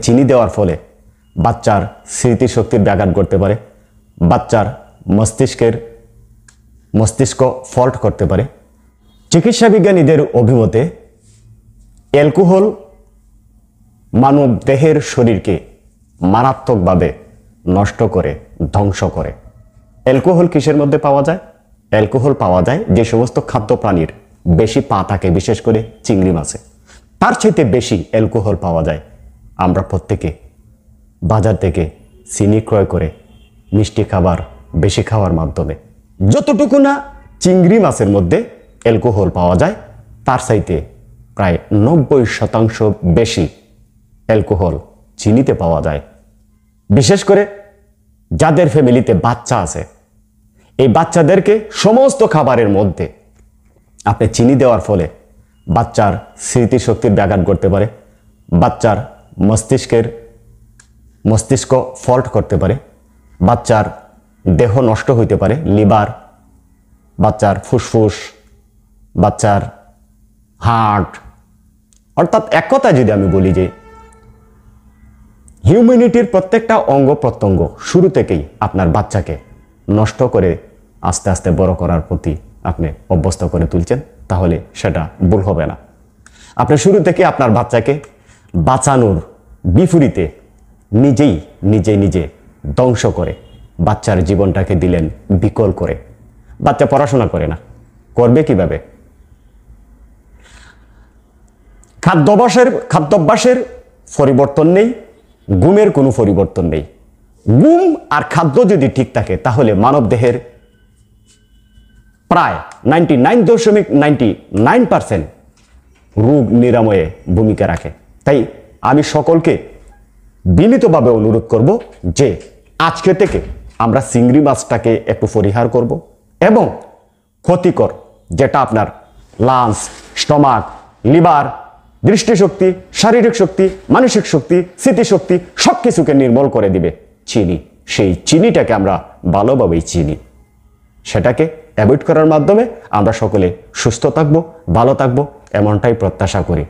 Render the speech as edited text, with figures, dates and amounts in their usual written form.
চিনি দেওয়ার ফলে বাচ্চার স্মৃতিশক্তির ব্যাঘাত ঘটতে পারে, বাচ্চার মস্তিষ্ক ফল্ট করতে পারে। চিকিৎসা বিজ্ঞানীদের অভিমতে অ্যালকোহল মানব দেহের শরীরকে মারাত্মকভাবে নষ্ট করে, ধ্বংস করে। অ্যালকোহল কিসের মধ্যে পাওয়া যায়? অ্যালকোহল পাওয়া যায় যে সমস্ত খাদ্য প্রাণীর বেশি পা থাকে, বিশেষ করে চিংড়ি মাছে। তার চাইতে বেশি অ্যালকোহল পাওয়া যায় আমরা প্রত্যেকে বাজার থেকে চিনি ক্রয় করে মিষ্টি খাবার বেশি খাওয়ার মাধ্যমে। যতটুকু না চিংড়ি মাছের মধ্যে অ্যালকোহল পাওয়া যায়, তার চাইতে প্রায় 90% বেশি অ্যালকোহল চিনিতে পাওয়া যায়। বিশেষ করে যাদের ফ্যামিলিতে বাচ্চা আছে, এই বাচ্চাদেরকে সমস্ত খাবারের মধ্যে আপনি চিনি দেওয়ার ফলে বাচ্চার স্মৃতিশক্তির ব্যাঘাত ঘটতে পারে, বাচ্চার মস্তিষ্ক ফল্ট করতে পারে, বাচ্চার দেহ নষ্ট হইতে পারে, লিভার, বাচ্চার ফুসফুস, বাচ্চার হার্ট। অর্থাৎ এক কথায় যদি আমি বলি যে হিউম্যানিটির প্রত্যেকটা অঙ্গ প্রত্যঙ্গ শুরু থেকেই আপনার বাচ্চাকে নষ্ট করে আস্তে আস্তে বড় করার প্রতি আপনি অভ্যস্ত করে তুলছেন, তাহলে সেটা ভুল হবে না। আপনি শুরু থেকে আপনার বাচ্চাকে বাঁচানোর বিপরীতে নিজে ধ্বংস করে বাচ্চার জীবনটাকে দিলেন বিকল করে। বাচ্চা পড়াশোনা করে না, করবে কিভাবে? খাদ্যাভ্যাসের পরিবর্তন নেই, ঘুমের কোনো পরিবর্তন নেই। ঘুম আর খাদ্য যদি ঠিক থাকে তাহলে মানব দেহের প্রায় 99.99% রোগ নিরাময়ে ভূমিকা রাখে। তাই আমি সকলকে বিনীতভাবে অনুরোধ করব যে আজকে থেকে আমরা চিংড়ি মাছটাকে একটু পরিহার করব এবং ক্ষতিকর যেটা আপনার লাংস, স্টমাক, লিভার, দৃষ্টিশক্তি, শারীরিক শক্তি, মানসিক শক্তি, স্মৃতিশক্তি সব কিছুকে নির্মূল করে দিবে চিনি। সেই চিনিটাকে আমরা ভালোভাবেই চিনি, সেটাকে অ্যাভয়েড করার মাধ্যমে আমরা সকলে সুস্থ থাকবো, ভালো থাকবো, এমনটাই প্রত্যাশা করি।